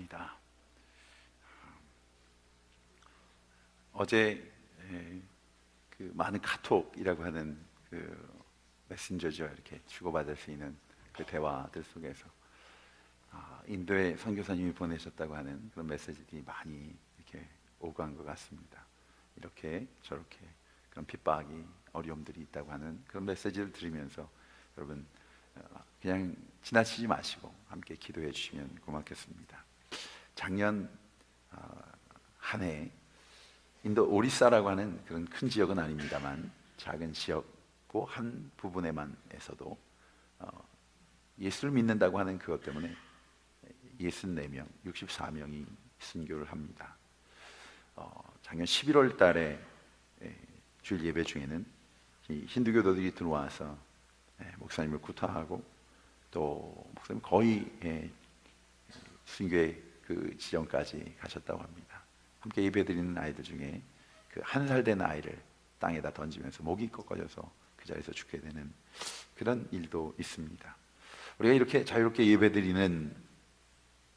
합니다. 어제 그 많은 카톡이라고 하는 그 메신저죠. 이렇게 주고받을 수 있는 그 대화들 속에서 인도의 선교사님이 보내셨다고 하는 그런 메시지들이 많이 이렇게 오고 간 것 같습니다. 이렇게 저렇게 그런 핍박이 어려움들이 있다고 하는 그런 메시지를 들으면서 여러분 그냥 지나치지 마시고 함께 기도해 주시면 고맙겠습니다. 작년 한 해 인도 오리사라고 하는 그런 큰 지역은 아닙니다만 작은 지역고 한 부분에만에서도 예수를 믿는다고 하는 그것 때문에 64명, 64명이 순교를 합니다. 작년 11월 달에 주일 예배 중에는 이 힌두교도들이 들어와서 목사님을 구타하고 또 목사님 거의 순교의 그 지점까지 가셨다고 합니다. 함께 예배드리는 아이들 중에 그 1살 된 아이를 땅에다 던지면서 목이 꺾어져서 그 자리에서 죽게 되는 그런 일도 있습니다. 우리가 이렇게 자유롭게 예배드리는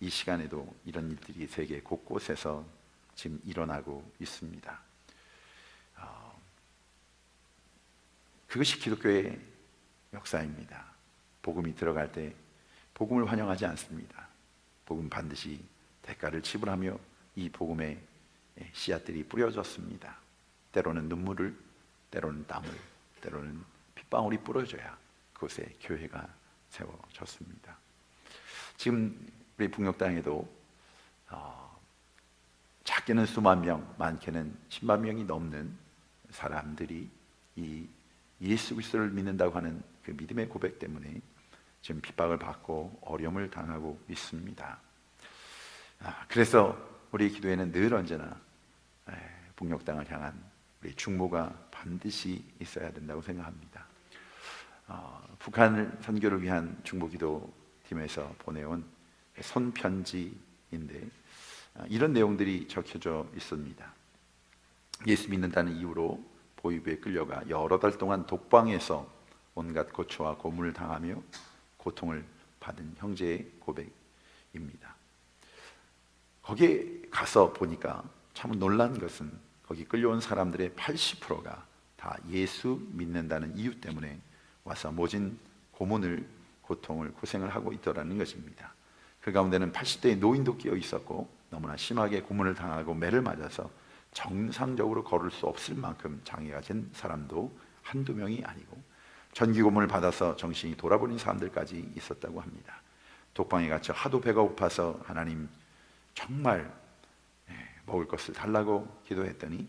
이 시간에도 이런 일들이 세계 곳곳에서 지금 일어나고 있습니다. 그것이 기독교의 역사입니다. 복음이 들어갈 때 복음을 환영하지 않습니다. 복음 반드시 대가를 지불하며 이 복음의 씨앗들이 뿌려졌습니다. 때로는 눈물을, 때로는 땀을, 때로는 핏방울이 뿌려져야 그곳에 교회가 세워졌습니다. 지금 우리 북녘 땅에도 작게는 수만 명, 많게는 10만 명이 넘는 사람들이 이 예수 그리스도를 믿는다고 하는 그 믿음의 고백 때문에 지금 핍박을 받고 어려움을 당하고 있습니다. 그래서 우리 기도에는 늘 언제나 북녘 땅을 향한 우리 중보가 반드시 있어야 된다고 생각합니다. 북한 선교를 위한 중보기도팀에서 보내온 손편지인데 이런 내용들이 적혀져 있습니다. 예수 믿는다는 이유로 보위부에 끌려가 여러 달 동안 독방에서 온갖 고초와 고문을 당하며 고통을 받은 형제의 고백입니다. 거기에 가서 보니까 참 놀란 것은 거기 끌려온 사람들의 80%가 다 예수 믿는다는 이유 때문에 와서 모진 고문을, 고통을, 고생을 하고 있더라는 것입니다. 그 가운데는 80대의 노인도 끼어 있었고 너무나 심하게 고문을 당하고 매를 맞아서 정상적으로 걸을 수 없을 만큼 장애가 된 사람도 한두 명이 아니고 전기 고문을 받아서 정신이 돌아버린 사람들까지 있었다고 합니다. 독방에 갇혀 하도 배가 고파서 하나님 정말 먹을 것을 달라고 기도했더니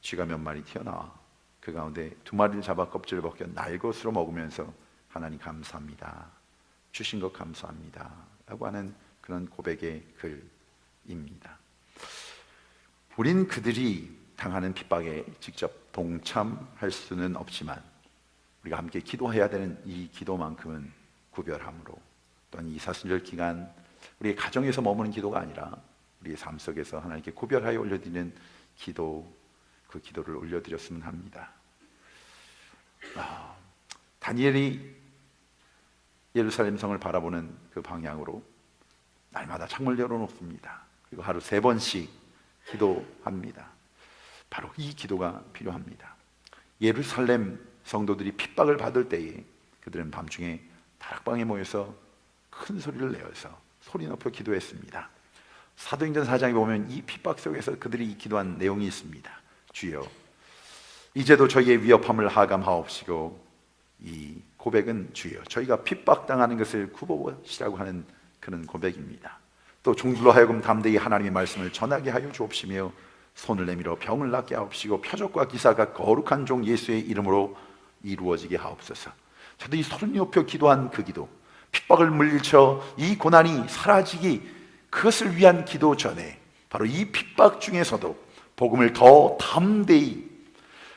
쥐가 몇 마리 튀어나와 그 가운데 2마리를 잡아 껍질을 벗겨 날것으로 먹으면서 하나님 감사합니다, 주신 것 감사합니다 라고 하는 그런 고백의 글입니다. 우린 그들이 당하는 핍박에 직접 동참할 수는 없지만 우리가 함께 기도해야 되는 이 기도만큼은 구별함으로 또한 이 사순절 기간 우리의 가정에서 머무는 기도가 아니라 우리의 삶 속에서 하나님께 구별하여 올려드리는 기도, 그 기도를 올려드렸으면 합니다. 다니엘이 예루살렘 성을 바라보는 그 방향으로 날마다 창문을 열어놓습니다. 그리고 하루 3번씩 기도합니다. 바로 이 기도가 필요합니다. 예루살렘 성도들이 핍박을 받을 때에 그들은 밤중에 다락방에 모여서 큰 소리를 내어서 소리 높여 기도했습니다. 사도행전 4장에 보면 이 핍박 속에서 그들이 기도한 내용이 있습니다. 주여 이제도 저희의 위협함을 하감하옵시고, 이 고백은 주여 저희가 핍박당하는 것을 굽어보시라고 하는 그런 고백입니다. 또 종들로 하여금 담대히 하나님의 말씀을 전하게 하여 주옵시며 손을 내밀어 병을 낫게 하옵시고 표적과 기사가 거룩한 종 예수의 이름으로 이루어지게 하옵소서. 저도 이 소리 높여 기도한 그 기도, 핍박을 물리쳐 이 고난이 사라지기, 그것을 위한 기도 전에 바로 이 핍박 중에서도 복음을 더 담대히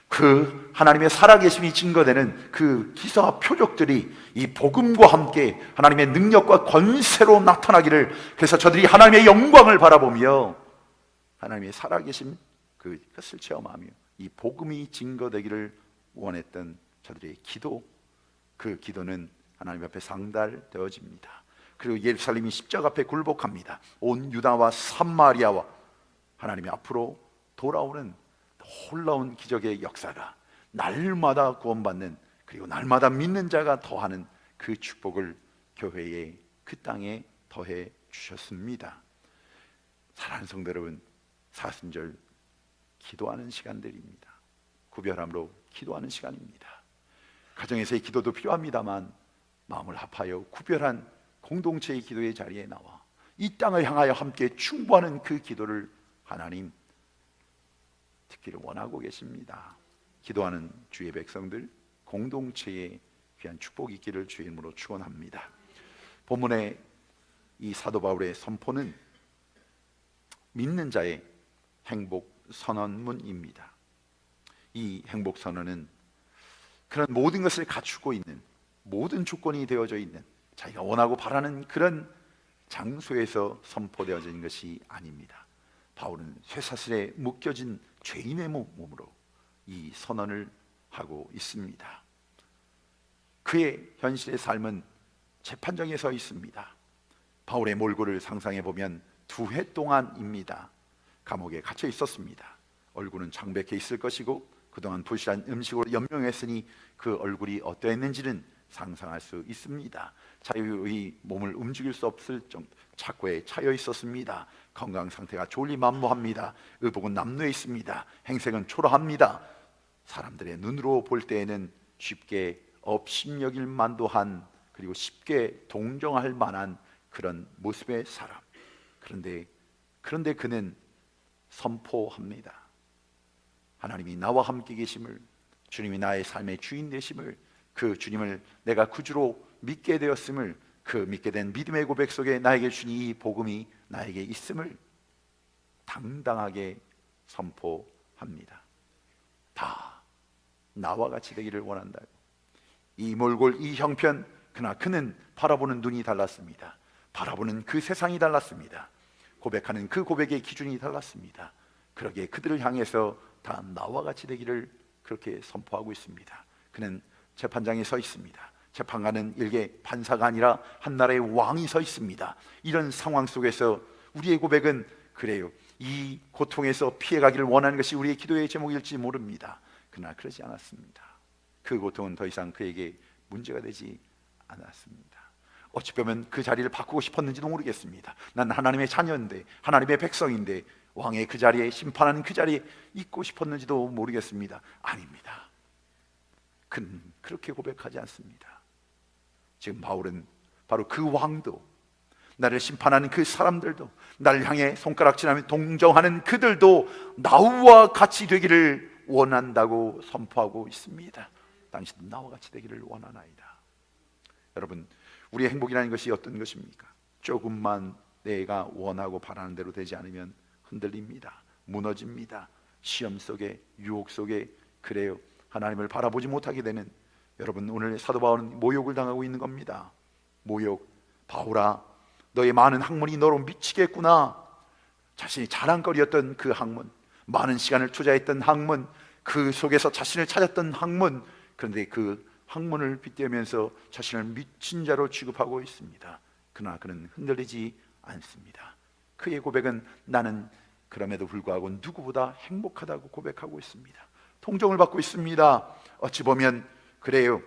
그 하나님의 살아계심이 증거되는 그 기사와 표적들이 이 복음과 함께 하나님의 능력과 권세로 나타나기를, 그래서 저들이 하나님의 영광을 바라보며 하나님의 살아계심 그것을 체험하며 이 복음이 증거되기를 원했던 저들의 기도, 그 기도는 하나님 앞에 상달되어집니다. 그리고 예루살렘이 십자가 앞에 굴복합니다. 온 유다와 사마리아와 하나님이 앞으로 돌아오는 놀라운 기적의 역사가, 날마다 구원받는, 그리고 날마다 믿는 자가 더하는 그 축복을 교회에, 그 땅에 더해 주셨습니다. 사랑하는 성도 여러분, 사순절 기도하는 시간들입니다. 구별함으로 기도하는 시간입니다. 가정에서의 기도도 필요합니다만 마음을 합하여 구별한 공동체의 기도의 자리에 나와 이 땅을 향하여 함께 충고하는 그 기도를 하나님 듣기를 원하고 계십니다. 기도하는 주의 백성들, 공동체에 귀한 축복이 있기를 주의 이름으로 축원합니다. 본문의 이 사도 바울의 선포는 믿는 자의 행복 선언문입니다. 이 행복 선언은 그런 모든 것을 갖추고 있는, 모든 조건이 되어져 있는, 자기가 원하고 바라는 그런 장소에서 선포되어져 있는 것이 아닙니다. 바울은 쇠사슬에 묶여진 죄인의 몸으로 이 선언을 하고 있습니다. 그의 현실의 삶은 재판정에 서 있습니다. 바울의 몰골을 상상해 보면 2해 동안입니다. 감옥에 갇혀 있었습니다. 얼굴은 창백해 있을 것이고 그동안 불실한 음식으로 연명했으니 그 얼굴이 어떠했는지는 상상할 수 있습니다. 자유의 몸을 움직일 수 없을 정도 착고에 차여 있었습니다. 건강 상태가 졸리만무합니다. 의복은 남루해 있습니다. 행색은 초라합니다. 사람들의 눈으로 볼 때에는 쉽게 업신여길 만도 한, 그리고 쉽게 동정할 만한 그런 모습의 사람. 그런데 그는 선포합니다. 하나님이 나와 함께 계심을, 주님이 나의 삶의 주인 되심을, 그 주님을 내가 구주로 믿게 되었음을, 그 믿게 된 믿음의 고백 속에 나에게 주신 이 복음이 나에게 있음을 당당하게 선포합니다. 다 나와 같이 되기를 원한다고. 이 몰골, 이 형편, 그러나 그는 바라보는 눈이 달랐습니다. 바라보는 그 세상이 달랐습니다. 고백하는 그 고백의 기준이 달랐습니다. 그러기에 그들을 향해서 다 나와 같이 되기를 그렇게 선포하고 있습니다. 그는 재판장에 서 있습니다. 재판관은 일개 판사가 아니라 한 나라의 왕이 서 있습니다. 이런 상황 속에서 우리의 고백은, 그래요, 이 고통에서 피해가기를 원하는 것이 우리의 기도의 제목일지 모릅니다. 그러나 그러지 않았습니다. 그 고통은 더 이상 그에게 문제가 되지 않았습니다. 어찌 보면 그 자리를 바꾸고 싶었는지도 모르겠습니다. 난 하나님의 자녀인데, 하나님의 백성인데, 왕의 그 자리에, 심판하는 그 자리에 있고 싶었는지도 모르겠습니다. 아닙니다. 그는 그렇게 고백하지 않습니다. 지금 바울은 바로 그 왕도, 나를 심판하는 그 사람들도, 나를 향해 손가락질하며 동정하는 그들도 나와 같이 되기를 원한다고 선포하고 있습니다. 당신도 나와 같이 되기를 원하나이다. 여러분, 우리의 행복이라는 것이 어떤 것입니까? 조금만 내가 원하고 바라는 대로 되지 않으면 흔들립니다. 무너집니다. 시험 속에, 유혹 속에, 그래요, 하나님을 바라보지 못하게 되는, 여러분, 오늘 사도 바울은 모욕을 당하고 있는 겁니다. 모욕. 바울아, 너의 많은 학문이 너로 미치겠구나. 자신이 자랑거리였던 그 학문, 많은 시간을 투자했던 학문, 그 속에서 자신을 찾았던 학문, 그런데 그 학문을 빗대면서 자신을 미친 자로 취급하고 있습니다. 그러나 그는 흔들리지 않습니다. 그의 고백은, 나는 그럼에도 불구하고 누구보다 행복하다고 고백하고 있습니다. 동정을 받고 있습니다. 어찌 보면 그래요,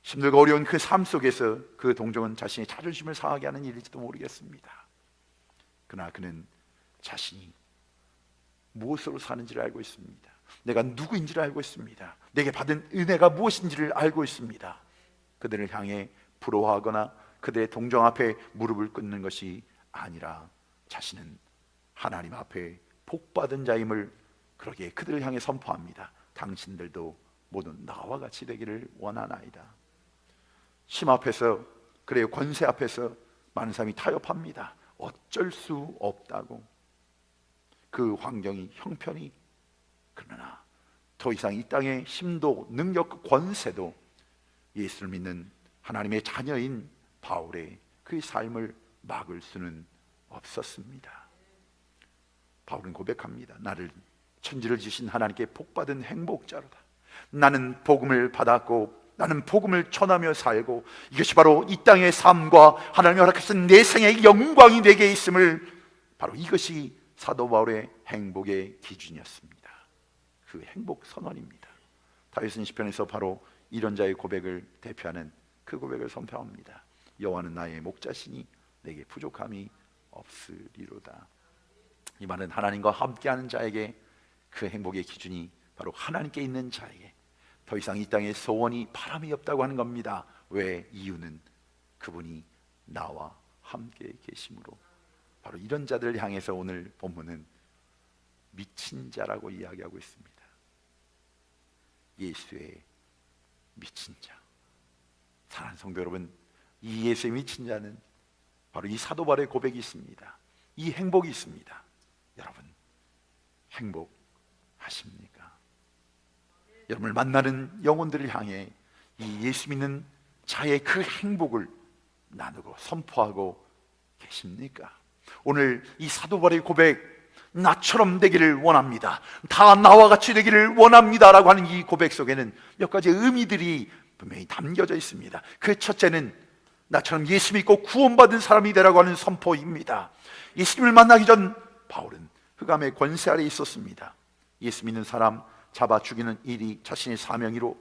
힘들고 어려운 그 삶 속에서 그 동정은 자신의 자존심을 상하게 하는 일일지도 모르겠습니다. 그러나 그는 자신이 무엇으로 사는지를 알고 있습니다. 내가 누구인지를 알고 있습니다. 내게 받은 은혜가 무엇인지를 알고 있습니다. 그들을 향해 부러워하거나 그들의 동정 앞에 무릎을 꿇는 것이 아니라 자신은 하나님 앞에 복받은 자임을 그러기에 그들을 향해 선포합니다. 당신들도 모두 나와 같이 되기를 원하나이다. 심 앞에서, 그래요, 권세 앞에서 많은 사람이 타협합니다. 어쩔 수 없다고. 그 환경이, 형편이, 그러나 더 이상 이 땅의 힘도 능력, 권세도 예수를 믿는 하나님의 자녀인 바울의 그 삶을 막을 수는 없었습니다. 바울은 고백합니다. 나를 천지를 지신 하나님께 복받은 행복자로다. 나는 복음을 받았고 나는 복음을 전하며 살고 이것이 바로 이 땅의 삶과 하나님이 허락하신 내 생의 영광이 내게 있음을, 바로 이것이 사도 바울의 행복의 기준이었습니다. 그 행복 선언입니다. 다윗은 시편에서 바로 이런 자의 고백을 대표하는 그 고백을 선포합니다. 여호와는 나의 목자시니 내게 부족함이 없으리로다. 이 말은 하나님과 함께하는 자에게 그 행복의 기준이 바로 하나님께 있는 자에게 더 이상 이 땅에 소원이 바람이 없다고 하는 겁니다. 왜? 이유는 그분이 나와 함께 계심으로. 바로 이런 자들을 향해서 오늘 본문은 미친 자라고 이야기하고 있습니다. 예수의 미친 자. 사랑하는 성도 여러분, 이 예수의 미친 자는 바로 이 사도 바울의 고백이 있습니다. 이 행복이 있습니다. 여러분, 행복하십니까? 여러분을 만나는 영혼들을 향해 이 예수 믿는 자의 그 행복을 나누고 선포하고 계십니까? 오늘 이 사도 바울의 고백, 나처럼 되기를 원합니다, 다 나와 같이 되기를 원합니다 라고 하는 이 고백 속에는 몇 가지의 의미들이 분명히 담겨져 있습니다. 그 첫째는 나처럼 예수 믿고 구원받은 사람이 되라고 하는 선포입니다. 예수님을 만나기 전 바울은 흑암의 권세 아래 있었습니다. 예수 믿는 사람 잡아 죽이는 일이 자신의 사명이로,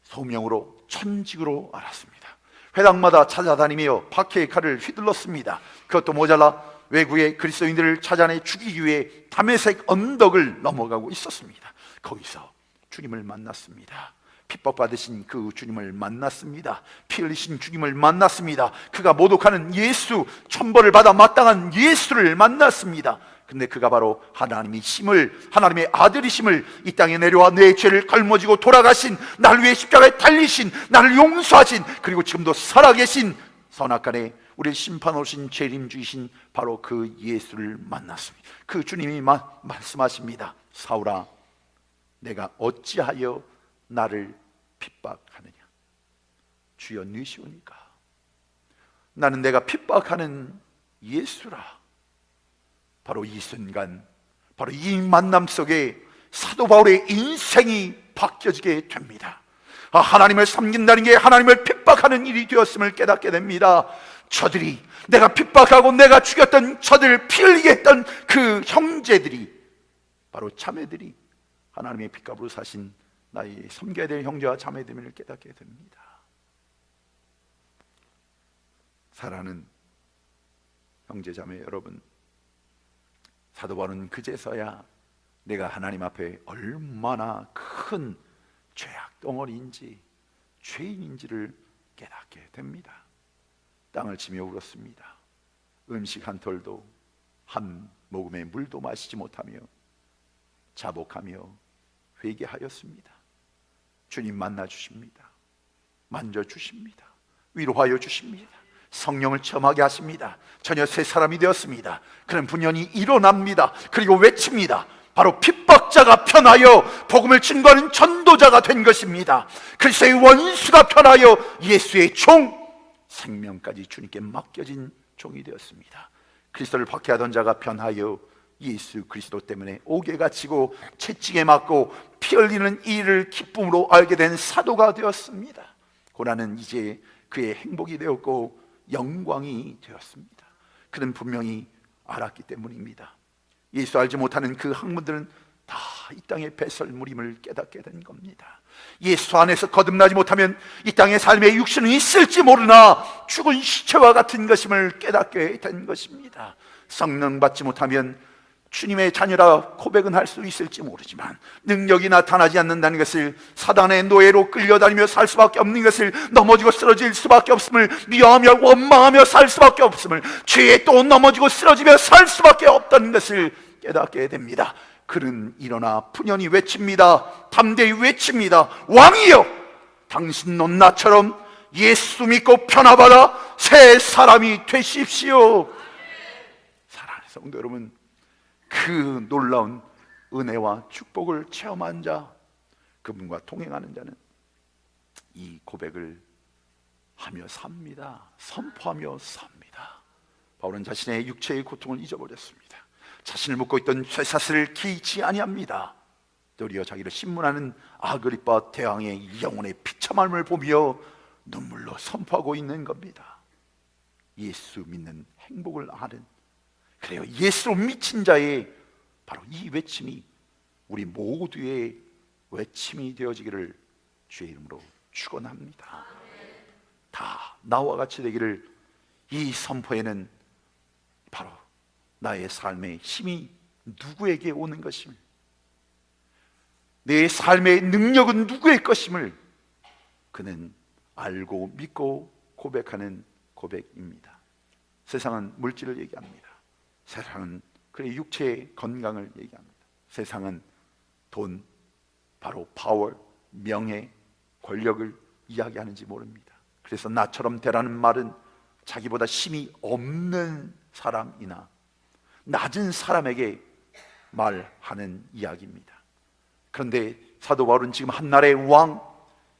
소명으로, 천직으로 알았습니다. 회당마다 찾아다니며 박해의 칼을 휘둘렀습니다. 그것도 모자라 외국의 그리스도인들을 찾아내 죽이기 위해 다메섹 언덕을 넘어가고 있었습니다. 거기서 주님을 만났습니다. 핍박받으신 그 주님을 만났습니다. 피 흘리신 주님을 만났습니다. 그가 모독하는 예수, 천벌을 받아 마땅한 예수를 만났습니다. 근데 그가 바로 하나님의 아들이심을, 이 땅에 내려와 내 죄를 걸머지고 돌아가신, 나를 위해 십자가에 달리신, 나를 용서하신, 그리고 지금도 살아계신 선악간에 우리를 심판하신 재림주이신 바로 그 예수를 만났습니다. 그 주님이 말씀하십니다. 사울아, 내가 어찌하여 나를 핍박하느냐? 주여 누이시오니까. 나는 내가 핍박하는 예수라. 바로 이 순간, 바로 이 만남 속에 사도 바울의 인생이 바뀌어지게 됩니다. 하나님을 섬긴다는 게 하나님을 핍박하는 일이 되었음을 깨닫게 됩니다. 저들이, 내가 핍박하고 내가 죽였던 저들, 피 흘리게 했던 그 형제들이, 바로 자매들이 하나님의 핏값으로 사신 나의 섬겨야 될 형제와 자매됨을 깨닫게 됩니다. 사랑하는 형제 자매 여러분, 사도 바울은 그제서야 내가 하나님 앞에 얼마나 큰 죄악 덩어리인지, 죄인인지를 깨닫게 됩니다. 땅을 치며 울었습니다. 음식 한 톨도, 한 모금의 물도 마시지 못하며 자복하며 회개하였습니다. 주님 만나 주십니다. 만져 주십니다. 위로하여 주십니다. 성령을 체험하게 하십니다. 전혀 새 사람이 되었습니다. 그런 분연이 일어납니다. 그리고 외칩니다. 바로 핍박자가 편하여 복음을 증거하는 전도자가 된 것입니다. 그리스도의 원수가 편하여 예수의 종, 생명까지 주님께 맡겨진 종이 되었습니다. 그리스도를 박해하던 자가 편하여 예수 그리스도 때문에 옥에 갇히고 채찍에 맞고 피 흘리는 일을 기쁨으로 알게 된 사도가 되었습니다. 고난은 이제 그의 행복이 되었고 영광이 되었습니다. 그는 분명히 알았기 때문입니다. 예수 알지 못하는 그 학문들은 다 이 땅의 배설물임을 깨닫게 된 겁니다. 예수 안에서 거듭나지 못하면 이 땅의 삶에 육신은 있을지 모르나 죽은 시체와 같은 것임을 깨닫게 된 것입니다. 성령 받지 못하면 주님의 자녀라 고백은 할 수 있을지 모르지만 능력이 나타나지 않는다는 것을, 사단의 노예로 끌려다니며 살 수밖에 없는 것을, 넘어지고 쓰러질 수밖에 없음을, 미워하며 원망하며 살 수밖에 없음을, 죄에 또 넘어지고 쓰러지며 살 수밖에 없다는 것을 깨닫게 됩니다. 그는 일어나 푸념히 외칩니다. 담대히 외칩니다. 왕이여, 당신도 나처럼 예수 믿고 변화받아 새 사람이 되십시오. 사랑하는 성도 여러분, 그 놀라운 은혜와 축복을 체험한 자, 그분과 동행하는 자는 이 고백을 하며 삽니다. 선포하며 삽니다. 바울은 자신의 육체의 고통을 잊어버렸습니다. 자신을 묶고 있던 쇠사슬을 기치 아니합니다. 도리어 자기를 신문하는 아그리파 대왕의 영혼의 비참함을 보며 눈물로 선포하고 있는 겁니다. 예수 믿는 행복을 아는, 그래요, 예수로 미친 자의 바로 이 외침이 우리 모두의 외침이 되어지기를 주의 이름으로 축원합니다. 다 나와 같이 되기를. 이 선포에는 바로 나의 삶의 힘이 누구에게 오는 것임을, 내 삶의 능력은 누구의 것임을 그는 알고 믿고 고백하는 고백입니다. 세상은 물질을 얘기합니다. 세상은 그의 육체의 건강을 얘기합니다. 세상은 돈, 바로 파워, 명예, 권력을 이야기하는지 모릅니다. 그래서 나처럼 되라는 말은 자기보다 힘이 없는 사람이나 낮은 사람에게 말하는 이야기입니다. 그런데 사도 바울은 지금 한나라의 왕,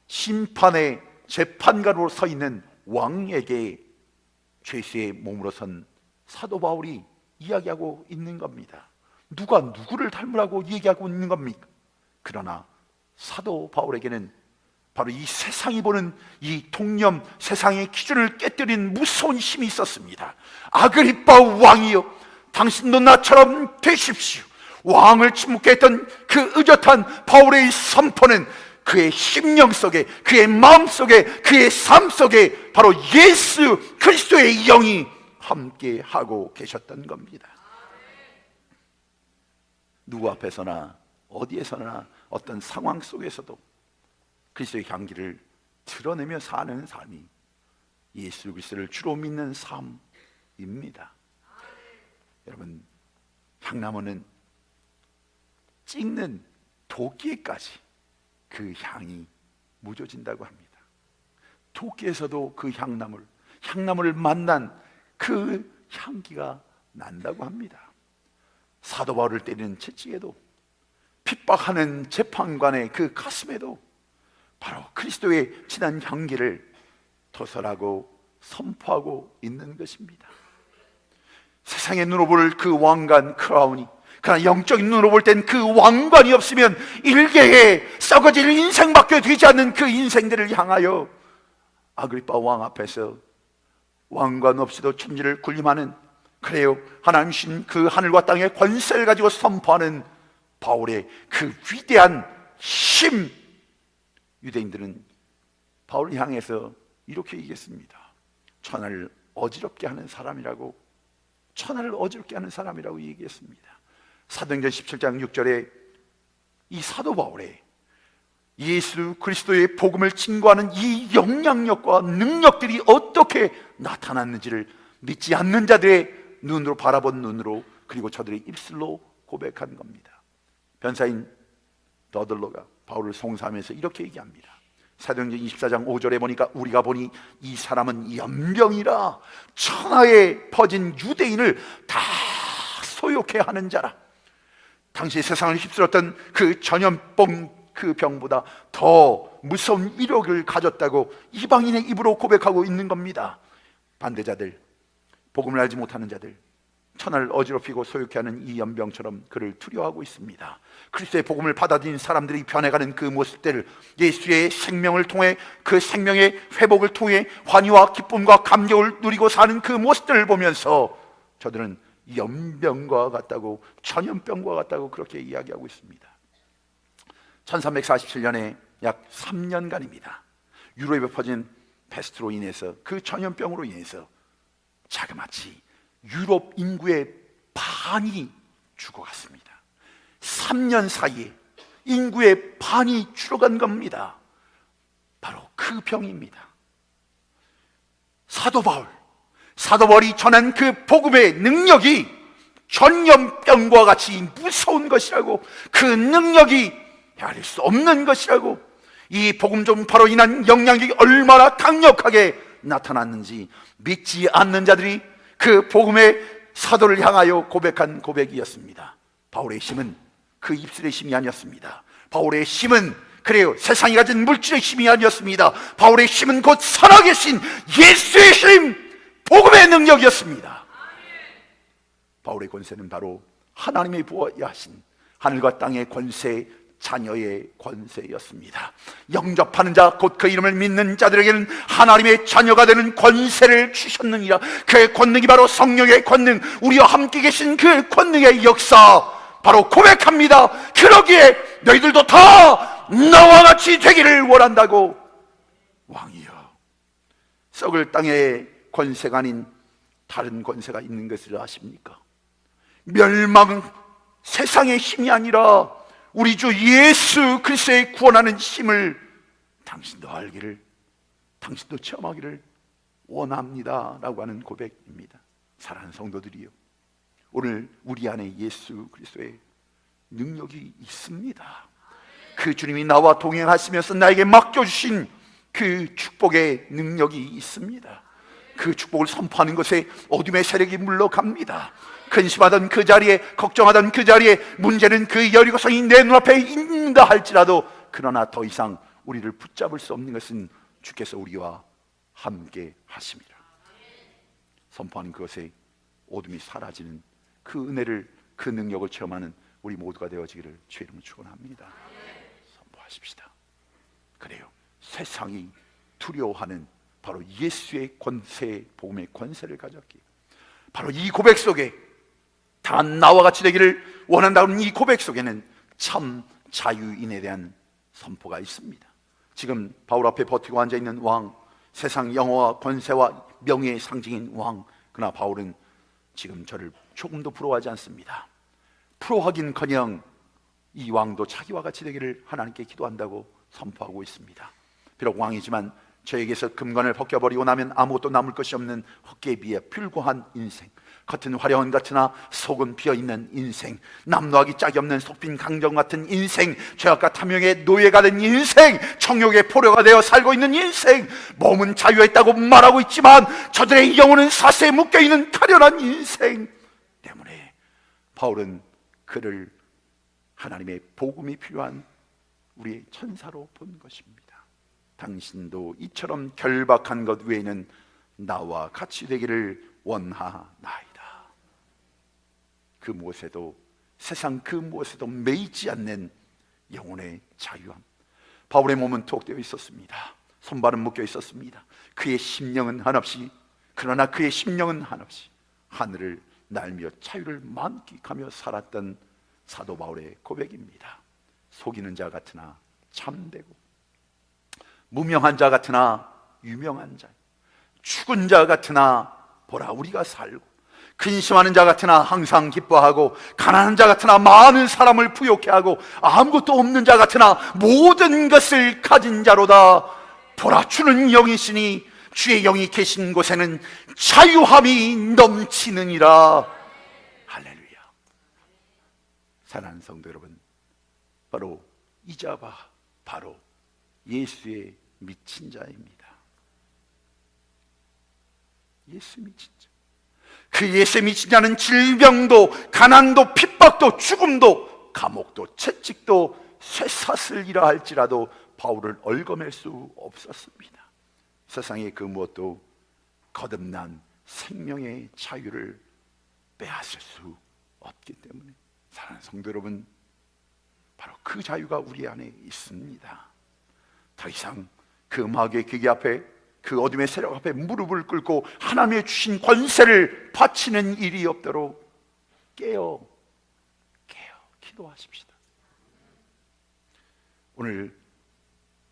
심판의 재판관으로 서 있는 왕에게 죄수의 몸으로 선 사도 바울이 이야기하고 있는 겁니다. 누가 누구를 닮으라고 얘기하고 있는 겁니까? 그러나 사도 바울에게는 바로 이 세상이 보는 이 통념, 세상의 기준을 깨뜨린 무서운 힘이 있었습니다. 아그리파 왕이여, 당신도 나처럼 되십시오. 왕을 침묵케 했던 그 의젓한 바울의 선포는 그의 심령 속에, 그의 마음 속에, 그의 삶 속에 바로 예수 그리스도의 영이 함께 하고 계셨던 겁니다. 누구 앞에서나 어디에서나 어떤 상황 속에서도 그리스도의 향기를 드러내며 사는 삶이 예수 그리스도를 주로 믿는 삶입니다. 여러분, 향나무는 찍는 도끼에까지 그 향이 묻어진다고 합니다. 도끼에서도 그 향나무를 만난 그 향기가 난다고 합니다. 사도 바울을 때리는 채찍에도, 핍박하는 재판관의 그 가슴에도 바로 그리스도의 진한 향기를 토설하고 선포하고 있는 것입니다. 세상의 눈으로 볼 그 왕관 크라운이, 그러나 영적인 눈으로 볼 땐 그 왕관이 없으면 일개의 썩어질 인생밖에 되지 않는 그 인생들을 향하여 아그리파 왕 앞에서 왕관 없이도 천지를 군림하는, 그래요, 하나님이신 그 하늘과 땅의 권세를 가지고 선포하는 바울의 그 위대한 힘, 유대인들은 바울을 향해서 이렇게 얘기했습니다. 천하를 어지럽게 하는 사람이라고, 천하를 어지럽게 하는 사람이라고 얘기했습니다. 사도행전 17장 6절에 이 사도 바울의 예수 그리스도의 복음을 증거하는 이 영향력과 능력들이 어떻게 나타났는지를 믿지 않는 자들의 눈으로 바라본 눈으로, 그리고 저들의 입술로 고백한 겁니다. 변사인 더들로가 바울을 송사하면서 이렇게 얘기합니다. 사도행전 24장 5절에 보니까 우리가 보니 이 사람은 연병이라 천하에 퍼진 유대인을 다 소욕해 하는 자라. 당시 세상을 휩쓸었던 그 전염병, 그 병보다 더 무서운 위력을 가졌다고 이방인의 입으로 고백하고 있는 겁니다. 반대자들, 복음을 알지 못하는 자들, 천하를 어지럽히고 소욕해 하는 이 연병처럼 그를 두려워하고 있습니다. 그리스도의 복음을 받아들인 사람들이 변해가는 그 모습들, 예수의 생명을 통해, 그 생명의 회복을 통해 환희와 기쁨과 감격을 누리고 사는 그 모습들을 보면서 저들은 연병과 같다고, 전염병과 같다고 그렇게 이야기하고 있습니다. 1347년에 약 3년간입니다. 유럽에 퍼진 패스트로 인해서, 그 전염병으로 인해서 자그마치 유럽 인구의 반이 죽어갔습니다. 3년 사이에 인구의 반이 줄어간 겁니다. 바로 그 병입니다. 사도 바울이 전한 그 복음의 능력이 전염병과 같이 무서운 것이라고, 그 능력이 헤아릴 수 없는 것이라고, 이 복음 전파로 인한 영향력이 얼마나 강력하게 나타났는지 믿지 않는 자들이 그 복음의 사도를 향하여 고백한 고백이었습니다. 바울의 힘은 그 입술의 힘이 아니었습니다. 바울의 힘은, 그래요, 세상이 가진 물질의 힘이 아니었습니다. 바울의 힘은 곧 살아계신 예수의 힘, 복음의 능력이었습니다. 바울의 권세는 바로 하나님의 부여하신 하늘과 땅의 권세, 자녀의 권세였습니다. 영접하는 자, 곧 그 이름을 믿는 자들에게는 하나님의 자녀가 되는 권세를 주셨느니라. 그 권능이 바로 성령의 권능, 우리와 함께 계신 그 권능의 역사, 바로 고백합니다. 그러기에 너희들도 다 나와 같이 되기를 원한다고. 왕이여, 썩을 땅의 권세가 아닌 다른 권세가 있는 것을 아십니까? 멸망은 세상의 힘이 아니라 우리 주 예수 그리스도의 구원하는 힘을 당신도 알기를, 당신도 체험하기를 원합니다 라고 하는 고백입니다. 사랑하는 성도들이요, 오늘 우리 안에 예수 그리스도의 능력이 있습니다. 그 주님이 나와 동행하시면서 나에게 맡겨주신 그 축복의 능력이 있습니다. 그 축복을 선포하는 것에 어둠의 세력이 물러갑니다. 근심하던 그 자리에, 걱정하던 그 자리에, 문제는 그 여리고성이 내 눈앞에 있는가 할지라도, 그러나 더 이상 우리를 붙잡을 수 없는 것은 주께서 우리와 함께 하심이라. 선포하는 그것에 어둠이 사라지는 그 은혜를, 그 능력을 체험하는 우리 모두가 되어지기를 주의 이름으로 축원합니다. 선포하십시다. 그래요, 세상이 두려워하는 바로 예수의 권세, 복음의 권세를 가졌기에, 바로 이 고백 속에, 다 나와 같이 되기를 원한다는 이 고백 속에는 참 자유인에 대한 선포가 있습니다. 지금 바울 앞에 버티고 앉아있는 왕, 세상 영어와 권세와 명예의 상징인 왕, 그러나 바울은 지금 저를 조금도 부러워하지 않습니다. 부러워하긴커녕 이 왕도 자기와 같이 되기를 하나님께 기도한다고 선포하고 있습니다. 비록 왕이지만 저에게서 금관을 벗겨버리고 나면 아무것도 남을 것이 없는 헛개에 비해 불과한 인생, 겉은 화려한 같으나 속은 비어있는 인생, 남노하기 짝이 없는 속빈 강정 같은 인생, 죄악과 탐욕의 노예가 된 인생, 정욕의 포로가 되어 살고 있는 인생, 몸은 자유했다고 말하고 있지만 저들의 영혼은 사세에 묶여있는 가련한 인생 때문에 바울은 그를 하나님의 복음이 필요한 우리의 천사로 본 것입니다. 당신도 이처럼 결박한 것 외에는 나와 같이 되기를 원하나이다. 그 무엇에도, 세상 그 무엇에도 매이지 않는 영혼의 자유함. 바울의 몸은 투옥되어 있었습니다. 손발은 묶여 있었습니다. 그의 심령은 한없이, 그러나 그의 심령은 한없이 하늘을 날며 자유를 만끽하며 살았던 사도 바울의 고백입니다. 속이는 자 같으나 참되고, 무명한 자 같으나 유명한 자, 죽은 자 같으나 보라 우리가 살고, 근심하는 자 같으나 항상 기뻐하고, 가난한 자 같으나 많은 사람을 부욕해 하고, 아무것도 없는 자 같으나 모든 것을 가진 자로다. 보라 주는 영이시니 주의 영이 계신 곳에는 자유함이 넘치느니라. 할렐루야. 사랑하는 성도 여러분, 바로 이 자가 바로 예수의 미친 자입니다. 예수 미친 자. 그 예수의 미친 자는 질병도, 가난도, 핍박도, 죽음도, 감옥도, 채찍도, 쇠사슬이라 할지라도 바울을 얽어맬 수 없었습니다. 세상의 그 무엇도 거듭난 생명의 자유를 빼앗을 수 없기 때문에, 사랑하는 성도 여러분, 바로 그 자유가 우리 안에 있습니다. 더 이상 그 마귀의 기계 앞에, 그 어둠의 세력 앞에 무릎을 꿇고 하나님의 주신 권세를 바치는 일이 없도록 깨어 기도하십시다. 오늘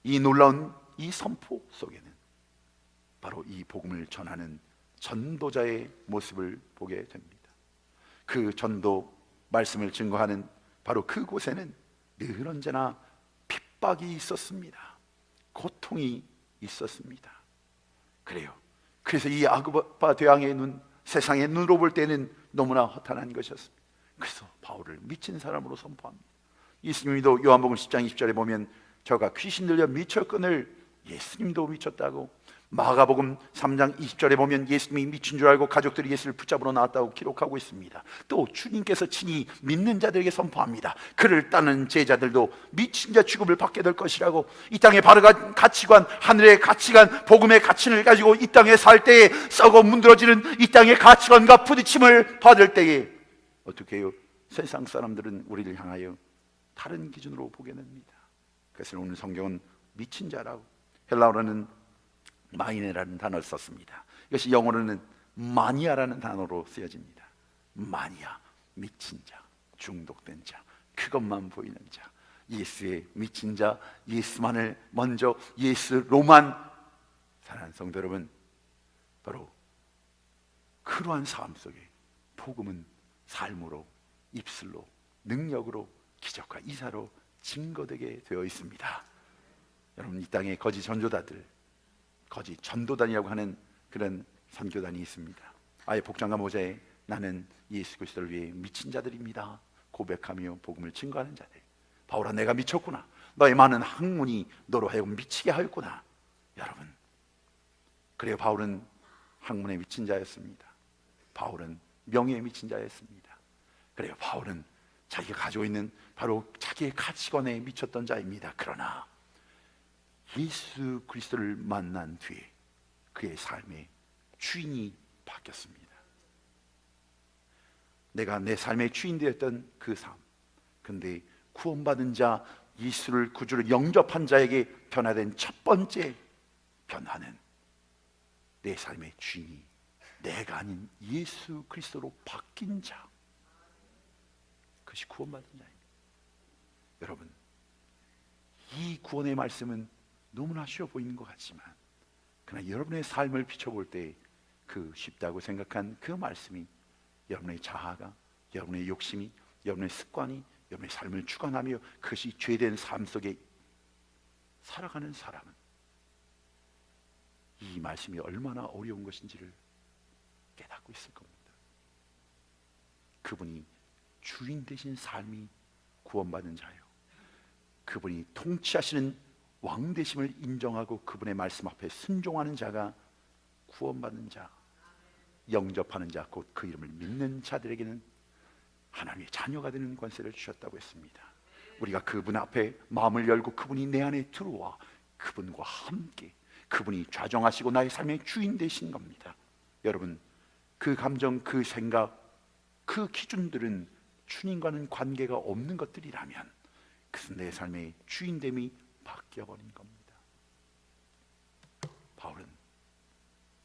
이 놀라운 이 선포 속에는 바로 이 복음을 전하는 전도자의 모습을 보게 됩니다. 그 전도 말씀을 증거하는 바로 그곳에는 늘 언제나 핍박이 있었습니다. 고통이 있었습니다. 그래요. 그래서 이 아그바 대왕의 눈, 세상의 눈으로 볼 때는 너무나 허탄한 것이었습니다. 그래서 바울을 미친 사람으로 선포합니다. 예수님도 요한복음 10장 20절에 보면 저가 귀신 들려 미쳐 끊을 예수님도 미쳤다고, 마가복음 3장 20절에 보면 예수님이 미친 줄 알고 가족들이 예수를 붙잡으러 나왔다고 기록하고 있습니다. 또 주님께서 친히 믿는 자들에게 선포합니다. 그를 따르는 제자들도 미친 자 취급을 받게 될 것이라고. 이 땅의 바르간 가치관, 하늘의 가치관, 복음의 가치를 가지고 이 땅에 살 때에 썩어 문드러지는 이 땅의 가치관과 부딪힘을 받을 때에 어떻게 해요? 세상 사람들은 우리를 향하여 다른 기준으로 보게 됩니다. 그래서 오늘 성경은 미친 자라고, 헬라어로는 마이네라는 단어를 썼습니다. 이것이 영어로는 마니아라는 단어로 쓰여집니다. 마니아, 미친 자, 중독된 자, 그것만 보이는 자, 예수의 미친 자, 예수만을 먼저, 예수로만. 사랑하는 성도 여러분, 바로 그러한 삶 속에 복음은 삶으로, 입술로, 능력으로, 기적과 이사로 증거되게 되어 있습니다. 여러분, 이 땅에 거짓 전도자들, 거짓 전도단이라고 하는 그런 선교단이 있습니다. 아예 복장과 모자에 나는 예수 그리스도를 위해 미친 자들입니다 고백하며 복음을 증거하는 자들. 바울아, 내가 미쳤구나. 너의 많은 학문이 너로 하여금 미치게 하였구나. 여러분, 그래요, 바울은 학문에 미친 자였습니다. 바울은 명예에 미친 자였습니다. 그래요, 바울은 자기가 가지고 있는 바로 자기의 가치관에 미쳤던 자입니다. 그러나 예수 그리스도를 만난 뒤에 그의 삶의 주인이 바뀌었습니다. 내가 내 삶의 주인 되었던 그 삶, 근데 구원받은 자, 예수를 구주로 영접한 자에게 변화된 첫 번째 변화는 내 삶의 주인이 내가 아닌 예수 그리스도로 바뀐 자, 그것이 구원받은 자입니다. 여러분, 이 구원의 말씀은 너무나 쉬워 보이는 것 같지만, 그러나 여러분의 삶을 비춰볼 때 그 쉽다고 생각한 그 말씀이 여러분의 자아가, 여러분의 욕심이, 여러분의 습관이 여러분의 삶을 주관하며 그것이 죄된 삶 속에 살아가는 사람은 이 말씀이 얼마나 어려운 것인지를 깨닫고 있을 겁니다. 그분이 주인 되신 삶이 구원받은 자요, 그분이 통치하시는 왕 되심을 인정하고 그분의 말씀 앞에 순종하는 자가 구원받는 자, 영접하는 자, 곧 그 이름을 믿는 자들에게는 하나님의 자녀가 되는 권세를 주셨다고 했습니다. 우리가 그분 앞에 마음을 열고 그분이 내 안에 들어와 그분과 함께, 그분이 좌정하시고 나의 삶의 주인 되신 겁니다. 여러분, 그 감정, 그 생각, 그 기준들은 주님과는 관계가 없는 것들이라면 그것은 내 삶의 주인됨이 바뀌어버린 겁니다. 바울은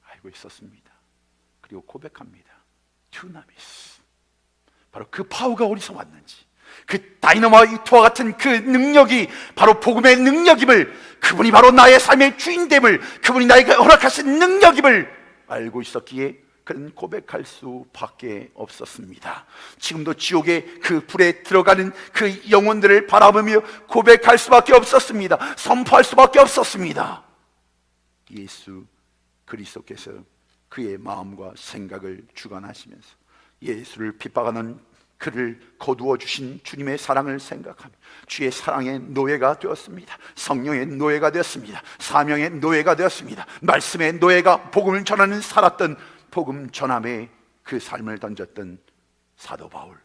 알고 있었습니다. 그리고 고백합니다. 튜나미스, 바로 그 파워가 어디서 왔는지, 그 다이너마이트와 같은 그 능력이 바로 복음의 능력임을, 그분이 바로 나의 삶의 주인됨을, 그분이 나에게 허락하신 능력임을 알고 있었기에 그는 고백할 수밖에 없었습니다. 지금도 지옥의 그 불에 들어가는 그 영혼들을 바라보며 고백할 수밖에 없었습니다. 선포할 수밖에 없었습니다. 예수 그리스도께서 그의 마음과 생각을 주관하시면서 예수를 핍박하는 그를 거두어 주신 주님의 사랑을 생각하며 주의 사랑의 노예가 되었습니다. 성령의 노예가 되었습니다. 사명의 노예가 되었습니다. 말씀의 노예가, 복음을 전하는 살았던 복음 전함에 그 삶을 던졌던 사도 바울,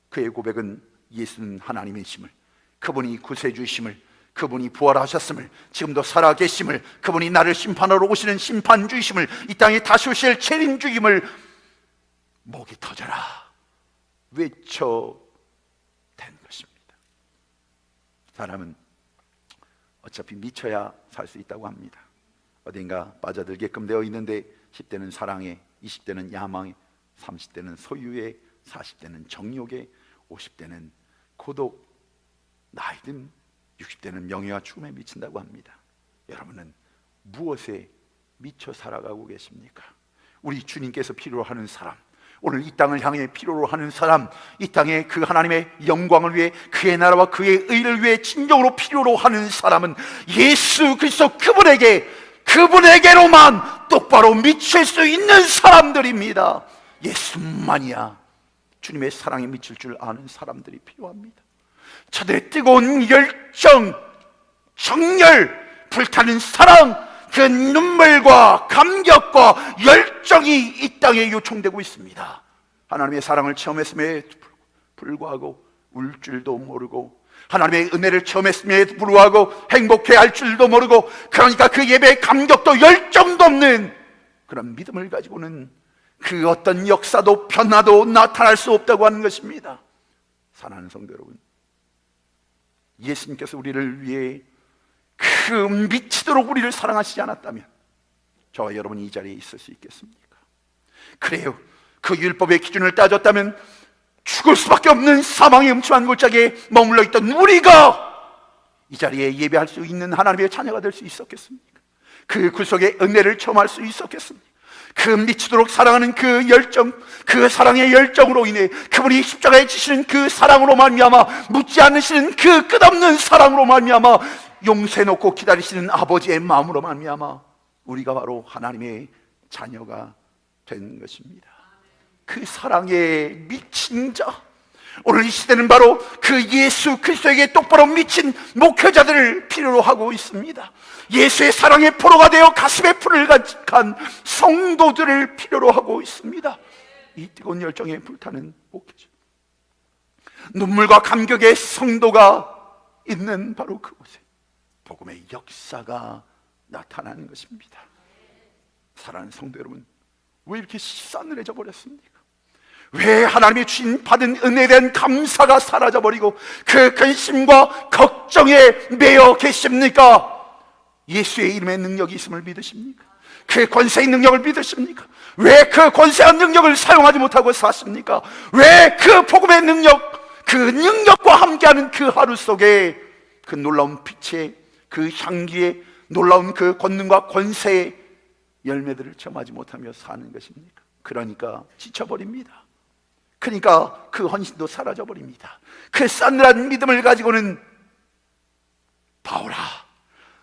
그의 고백은 예수는 하나님이심을, 그분이 구세주이심을, 그분이 부활하셨음을, 지금도 살아계심을, 그분이 나를 심판하러 오시는 심판주이심을, 이 땅에 다시 오실 재림주임을 목이 터져라 외쳐댄 것입니다. 사람은 어차피 미쳐야 살 수 있다고 합니다. 어딘가 빠져들게끔 되어 있는데 10대는 사랑에, 20대는 야망에, 30대는 소유에, 40대는 정욕에, 50대는 고독, 나이든 60대는 명예와 죽음에 미친다고 합니다. 여러분은 무엇에 미쳐 살아가고 계십니까? 우리 주님께서 필요로 하는 사람, 오늘 이 땅을 향해 필요로 하는 사람, 이 땅에 그 하나님의 영광을 위해, 그의 나라와 그의 의를 위해 진정으로 필요로 하는 사람은 예수 그리스도 그분에게로만 똑바로 미칠 수 있는 사람들입니다. 예수만이야 주님의 사랑에 미칠 줄 아는 사람들이 필요합니다. 저들의 뜨거운 열정, 정열, 불타는 사랑, 그 눈물과 감격과 열정이 이 땅에 요청되고 있습니다. 하나님의 사랑을 체험했음에도 불구하고 울 줄도 모르고, 하나님의 은혜를 체험했음에도 불구하고 행복해할 줄도 모르고, 그러니까 그 예배의 감격도 열정도 없는 그런 믿음을 가지고는 그 어떤 역사도 변화도 나타날 수 없다고 하는 것입니다. 사랑하는 성도 여러분, 예수님께서 우리를 위해 그 미치도록 우리를 사랑하시지 않았다면 저와 여러분이 이 자리에 있을 수 있겠습니까? 그래요, 그 율법의 기준을 따졌다면 죽을 수밖에 없는 사망의 음침한 골짜기에 머물러 있던 우리가 이 자리에 예배할 수 있는 하나님의 자녀가 될 수 있었겠습니까? 그 구속의 은혜를 체험할 수 있었겠습니까? 그 미치도록 사랑하는 그 열정, 그 사랑의 열정으로 인해 그분이 십자가에 지시는 그 사랑으로 말미암아, 묻지 않으시는 그 끝없는 사랑으로 말미암아, 용서해 놓고 기다리시는 아버지의 마음으로 말미암아 우리가 바로 하나님의 자녀가 된 것입니다. 그 사랑에 미친 자, 오늘 이 시대는 바로 그 예수 그리스도에게 똑바로 미친 목회자들을 필요로 하고 있습니다. 예수의 사랑의 포로가 되어 가슴에 불을 간직한 성도들을 필요로 하고 있습니다. 이 뜨거운 열정에 불타는 목회자, 눈물과 감격의 성도가 있는 바로 그곳에 복음의 역사가 나타나는 것입니다. 사랑하는 성도 여러분, 왜 이렇게 싸늘해져 버렸습니까? 왜 하나님의 주신 받은 은혜에 대한 감사가 사라져버리고 그 근심과 걱정에 매여 계십니까? 예수의 이름의 능력이 있음을 믿으십니까? 그 권세의 능력을 믿으십니까? 왜 그 권세한 능력을 사용하지 못하고 사십니까? 왜 그 복음의 능력, 그 능력과 함께하는 그 하루 속에 그 놀라운 빛의 그 향기의 놀라운 그 권능과 권세의 열매들을 체험하지 못하며 사는 것입니까? 그러니까 지쳐버립니다. 그러니까 그 헌신도 사라져버립니다. 그 싸늘한 믿음을 가지고는 바울아,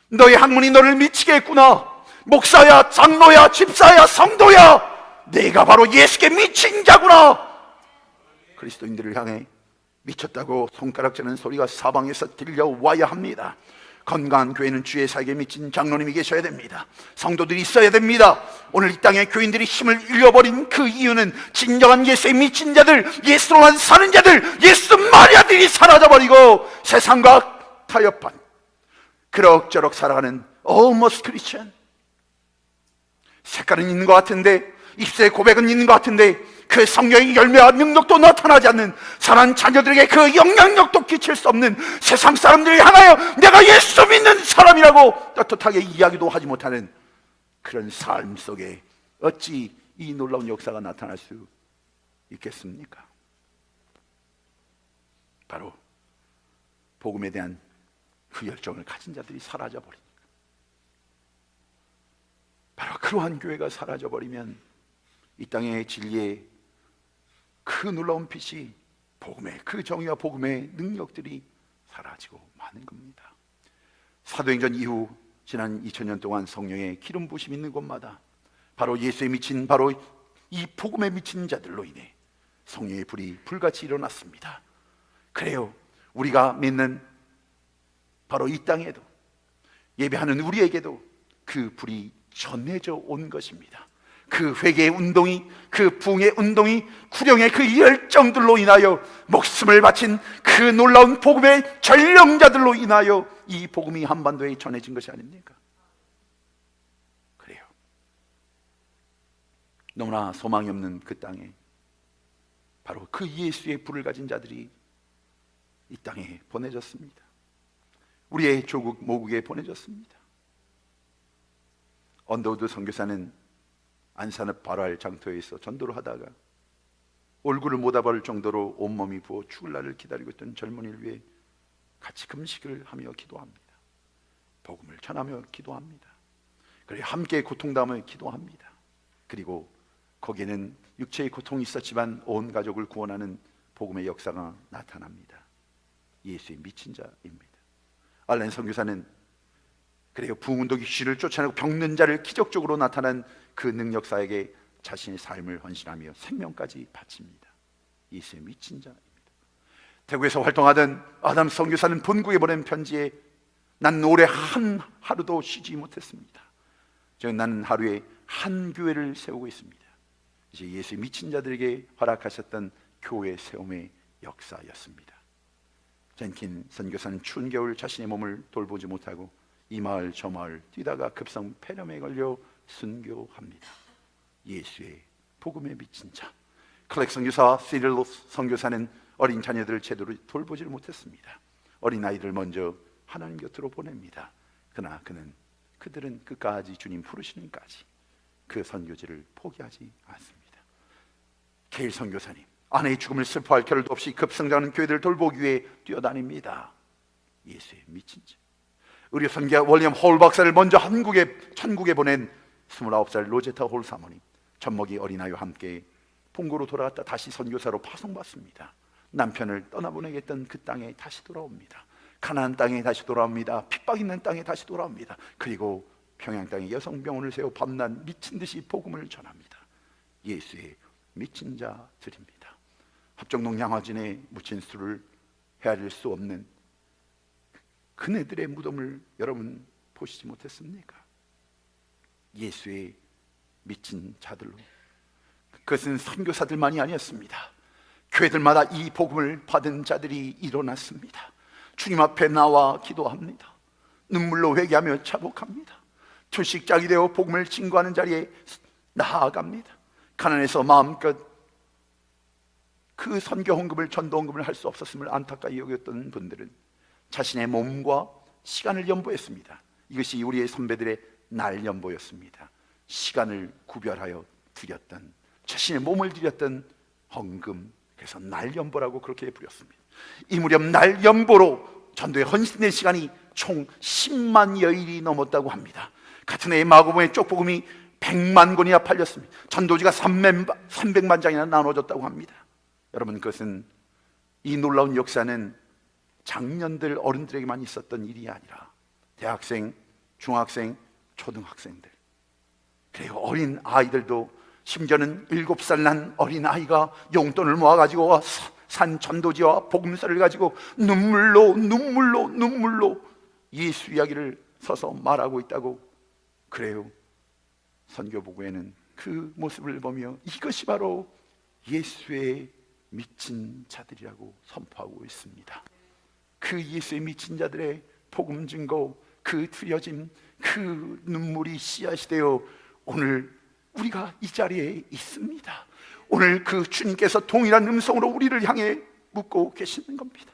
너의 학문이 너를 미치게 했구나. 목사야, 장로야, 집사야, 성도야, 내가 바로 예수께 미친 자구나. 그리스도인들을 향해 미쳤다고 손가락질하는 소리가 사방에서 들려와야 합니다. 건강한 교회는 주의 사역에 미친 장로님이 계셔야 됩니다. 성도들이 있어야 됩니다. 오늘 이 땅에 교인들이 힘을 잃어버린 그 이유는 진정한 예수에 미친 자들, 예수로만 사는 자들, 예수 마리아들이 사라져버리고 세상과 타협한 그럭저럭 살아가는 almost Christian, 색깔은 있는 것 같은데, 입술의 고백은 있는 것 같은데 그 성령의 열매와 능력도 나타나지 않는 사랑하는 자녀들에게 그 영향력도 끼칠 수 없는 세상 사람들이 향하여 내가 예수 믿는 사람이라고 떳떳하게 이야기도 하지 못하는 그런 삶 속에 어찌 이 놀라운 역사가 나타날 수 있겠습니까? 바로 복음에 대한 그 열정을 가진 자들이 사라져버리니까. 바로 그러한 교회가 사라져버리면 이 땅의 진리의 그 놀라운 빛이, 복음의 그 정의와 복음의 능력들이 사라지고 마는 겁니다. 사도행전 이후 지난 2000년 동안 성령의 기름 부심 있는 곳마다 바로 예수에 미친, 바로 이 복음에 미친 자들로 인해 성령의 불이 불같이 일어났습니다. 그래요, 우리가 믿는 바로 이 땅에도, 예배하는 우리에게도 그 불이 전해져 온 것입니다. 그 회개의 운동이, 그 부흥의 운동이, 구령의 그 열정들로 인하여 목숨을 바친 그 놀라운 복음의 전령자들로 인하여 이 복음이 한반도에 전해진 것이 아닙니까? 그래요, 너무나 소망이 없는 그 땅에 바로 그 예수의 불을 가진 자들이 이 땅에 보내졌습니다. 우리의 조국 모국에 보내졌습니다. 언더우드 선교사는 안산읍 발활 장터에 있어 전도를 하다가 얼굴을 못 알아볼 정도로 온몸이 부어 죽을 날을 기다리고 있던 젊은이를 위해 같이 금식을 하며 기도합니다. 복음을 전하며 기도합니다. 그리고 함께 고통당하며 기도합니다. 그리고 거기에는 육체의 고통이 있었지만 온 가족을 구원하는 복음의 역사가 나타납니다. 예수의 미친 자입니다. 알렌 선교사는 그래요, 부흥운동 귀신을 쫓아내고 병든 자를 기적적으로 나타난 그 능력사에게 자신의 삶을 헌신하며 생명까지 바칩니다. 예수의 미친 자입니다. 대구에서 활동하던 아담 선교사는 본국에 보낸 편지에 난 올해 한 하루도 쉬지 못했습니다. 나는 하루에 한 교회를 세우고 있습니다. 이제 예수의 미친 자들에게 허락하셨던 교회 세움의 역사였습니다. 젠킨 선교사는 추운 겨울 자신의 몸을 돌보지 못하고 이 마을 저 마을 뛰다가 급성 폐렴에 걸려 순교합니다. 예수의 복음에 미친 자. 클렉 선교사 시릴로스 선교사는 어린 자녀들을 제대로 돌보지를 못했습니다. 어린아이들 먼저 하나님 곁으로 보냅니다. 그러나 그들은 끝까지 주님 부르시는까지 그 선교지를 포기하지 않습니다. 게일 선교사님, 아내의 죽음을 슬퍼할 겨를도 없이 급성장하는 교회들을 돌보기 위해 뛰어다닙니다. 예수의 미친 자. 의료 선교사 월리엄 홀 박사를 먼저 천국에 보낸 29살 로제타 홀 사모님, 젖먹이 어린아이와 함께 본고로 돌아갔다 다시 선교사로 파송받습니다. 남편을 떠나보내겠던 그 땅에 다시 돌아옵니다. 가나안 땅에 다시 돌아옵니다. 핍박 있는 땅에 다시 돌아옵니다. 그리고 평양 땅에 여성병원을 세워 밤낮 미친 듯이 복음을 전합니다. 예수의 미친 자들입니다. 합정동 양화진에 묻힌 술을 헤아릴 수 없는 그네들의 무덤을 여러분 보시지 못했습니까? 예수의 미친 자들로. 그것은 선교사들만이 아니었습니다. 교회들마다 이 복음을 받은 자들이 일어났습니다. 주님 앞에 나와 기도합니다. 눈물로 회개하며 자복합니다. 투식짝이 되어 복음을 증거하는 자리에 나아갑니다. 가난해서 마음껏 그 선교 헌금을, 전도 헌금을 할 수 없었음을 안타까이 여겼던 분들은 자신의 몸과 시간을 연보했습니다. 이것이 우리의 선배들의 날연보였습니다. 시간을 구별하여 드렸던, 자신의 몸을 드렸던 헌금, 그래서 날연보라고 그렇게 부렸습니다. 이 무렵 날연보로 전도에 헌신된 시간이 총 10만여 일이 넘었다고 합니다. 같은 해에 마고봉의 쪽복음이 100만 권이나 팔렸습니다. 전도지가 300만 장이나 나눠졌다고 합니다. 여러분, 그것은, 이 놀라운 역사는 장년들, 어른들에게만 있었던 일이 아니라 대학생, 중학생, 초등학생들, 그리고 어린 아이들도, 심지어는 7살 난 어린 아이가 용돈을 모아가지고 산 전도지와 복음서를 가지고 눈물로 예수 이야기를 서서 말하고 있다고. 그래요. 선교보고에는 그 모습을 보며 이것이 바로 예수의 미친 자들이라고 선포하고 있습니다. 그 예수의 미친 자들의 복음 증거, 그 드려진 그 눈물이 씨앗이 되어 오늘 우리가 이 자리에 있습니다. 오늘 그 주님께서 동일한 음성으로 우리를 향해 묻고 계시는 겁니다.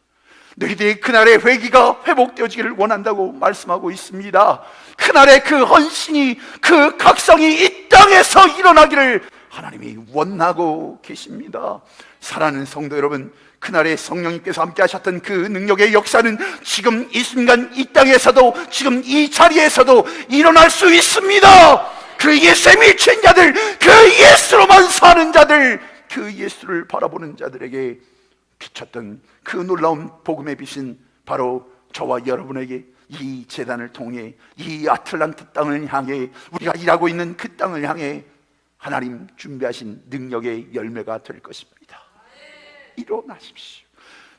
너희들의 그날의 회개가 회복되어지기를 원한다고 말씀하고 있습니다. 그날의 그 헌신이, 그 각성이 이 땅에서 일어나기를 하나님이 원하고 계십니다. 사랑하는 성도 여러분, 그날의 성령님께서 함께 하셨던 그 능력의 역사는 지금 이 순간 이 땅에서도, 지금 이 자리에서도 일어날 수 있습니다. 그 예수의 미친 자들, 그 예수로만 사는 자들, 그 예수를 바라보는 자들에게 비쳤던 그 놀라운 복음의 빛은 바로 저와 여러분에게 이 재단을 통해, 이 아틀란타 땅을 향해, 우리가 일하고 있는 그 땅을 향해 하나님 준비하신 능력의 열매가 될 것입니다. 일어나십시오.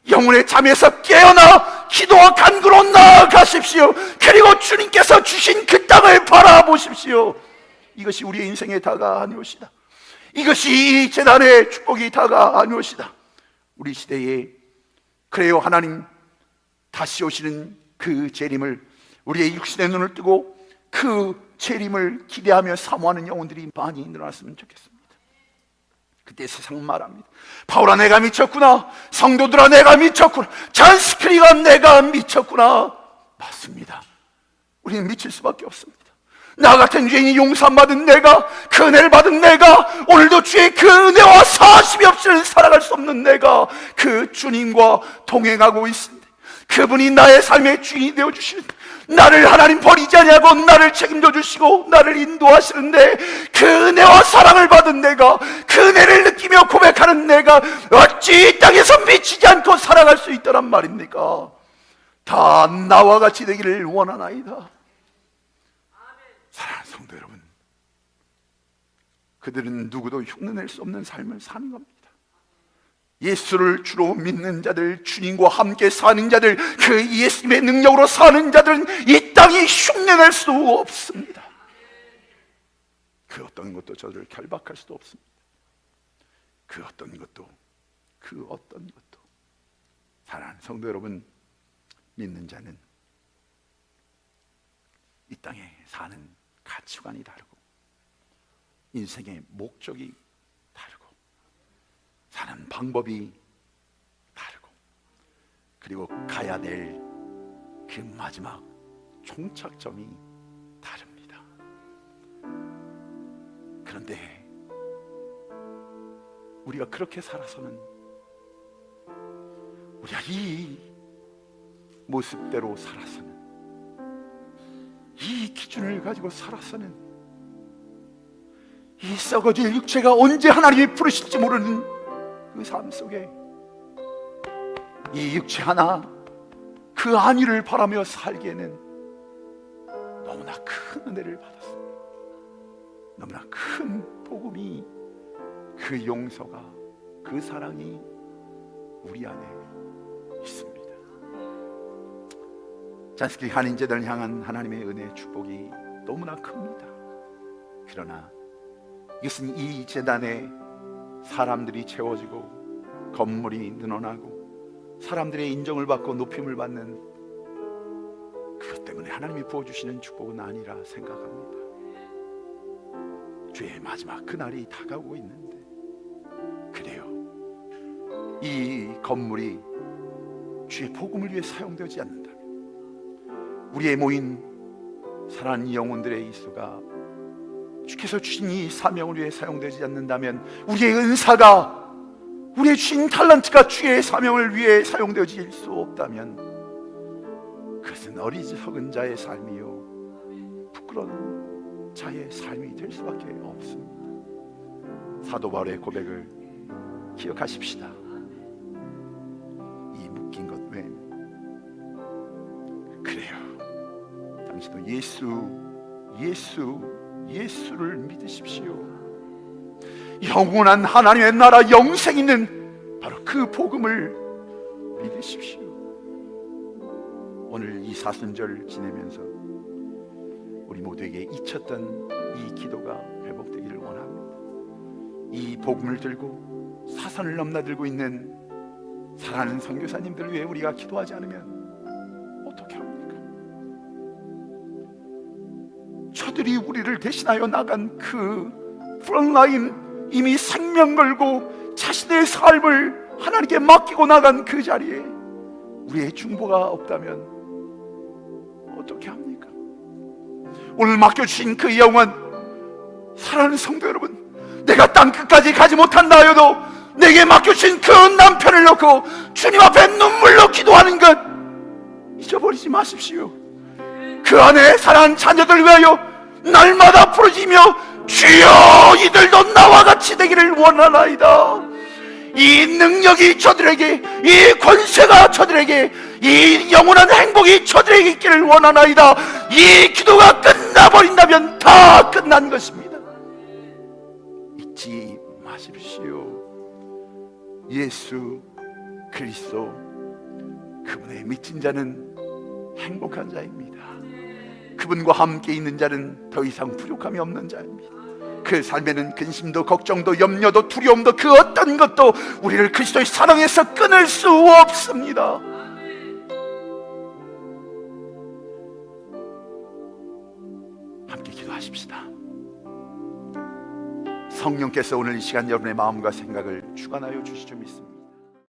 영혼의 잠에서 깨어나 기도와 간구로 나아가십시오. 그리고 주님께서 주신 그 땅을 바라보십시오. 이것이 우리의 인생의 다가 아니오시다. 이것이 이 재단의 축복이 다가 아니오시다. 우리 시대에, 그래요, 하나님 다시 오시는 그 재림을, 우리의 육신의 눈을 뜨고 그 재림을 기대하며 사모하는 영혼들이 많이 일어났으면 좋겠습니다. 그때 세상 말합니다. 바울아, 내가 미쳤구나. 성도들아, 내가 미쳤구나. 잔스크리가 내가 미쳤구나. 맞습니다. 우리는 미칠 수밖에 없습니다. 나 같은 죄인이 용서받은 내가, 그 은혜를 받은 내가, 오늘도 주의 그 은혜와 사심이 없이는 살아갈 수 없는 내가 그 주님과 동행하고 있습니다. 그분이 나의 삶의 주인이 되어주시는데, 나를 하나님 버리지 아니하고 나를 책임져 주시고 나를 인도하시는데, 그 은혜와 사랑을 받은 내가, 그 은혜를 느끼며 고백하는 내가 어찌 이 땅에서 미치지 않고 살아갈 수 있더란 말입니까? 다 나와 같이 되기를 원하나이다. 사랑하는 성도 여러분, 그들은 누구도 흉내낼 수 없는 삶을 사는 겁니다. 예수를 주로 믿는 자들, 주님과 함께 사는 자들, 그 예수님의 능력으로 사는 자들은 이 땅이 흉내낼 수 없습니다. 그 어떤 것도 저들을 결박할 수도 없습니다. 그 어떤 것도 사랑하는 성도 여러분, 믿는 자는 이 땅에 사는 가치관이 다르고 인생의 목적이 다르고 사는 방법이 다르고, 그리고 가야 될 그 마지막 종착점이 다릅니다. 그런데 우리가 그렇게 살아서는, 우리가 이 모습대로 살아서는, 이 기준을 가지고 살아서는 이 썩어질 육체가 언제 하나님이 부르실지 모르는 그 삶 속에 이 육체 하나 그 안위를 바라며 살기에는 너무나 큰 은혜를 받았습니다. 너무나 큰 복음이, 그 용서가, 그 사랑이 우리 안에 있습니다. 잔스키 한인제단을 향한 하나님의 은혜, 축복이 너무나 큽니다. 그러나 이것은 이 재단에 사람들이 채워지고 건물이 늘어나고 사람들의 인정을 받고 높임을 받는 그것 때문에 하나님이 부어주시는 축복은 아니라 생각합니다. 주의 마지막 그날이 다가오고 있는데, 그래요, 이 건물이 주의 복음을 위해 사용되지 않는다면, 우리의 모인 사랑하는 영혼들의 이 수가 주께서 주신 이 사명을 위해 사용되지 않는다면, 우리의 은사가, 우리의 주신 탤런트가 주의 사명을 위해 사용되어질 수 없다면, 그것은 어리석은 자의 삶이요 부끄러운 자의 삶이 될 수밖에 없습니다. 사도 바울의 고백을 기억하십시다. 이 묶인 것 외, 그래요, 당신도 예수를 믿으십시오. 영원한 하나님의 나라, 영생 있는 바로 그 복음을 믿으십시오. 오늘 이 사순절 지내면서 우리 모두에게 잊혔던 이 기도가 회복되기를 원합니다. 이 복음을 들고 사선을 넘나들고 있는 사랑하는 선교사님들을 위해 우리가 기도하지 않으면 어떻게 합니까? 저들이 우리를 대신하여 나간 그 프론라인, 이미 생명 걸고 자신의 삶을 하나님께 맡기고 나간 그 자리에 우리의 중보가 없다면 어떻게 합니까? 오늘 맡겨주신 그 영혼, 사랑하는 성도 여러분, 내가 땅 끝까지 가지 못한다 하여도 내게 맡겨주신 그 남편을 놓고 주님 앞에 눈물로 기도하는 것 잊어버리지 마십시오. 그 안에 사랑하는 자녀들 위하여 날마다 부르짖으며 주여 이들도 나와 같이 되기를 원하나이다. 이 능력이 저들에게, 이 권세가 저들에게, 이 영원한 행복이 저들에게 있기를 원하나이다. 이 기도가 끝나버린다면 다 끝난 것입니다. 잊지 마십시오. 예수 그리스도, 그분의 믿진 자는 행복한 자입니다. 그분과 함께 있는 자는 더 이상 부족함이 없는 자입니다. 그 삶에는 근심도 걱정도 염려도 두려움도 그 어떤 것도 우리를 그리스도의 사랑에서 끊을 수 없습니다. 함께 기도하십시다. 성령께서 오늘 이 시간 여러분의 마음과 생각을 주관하여 주실 줄 믿습니다.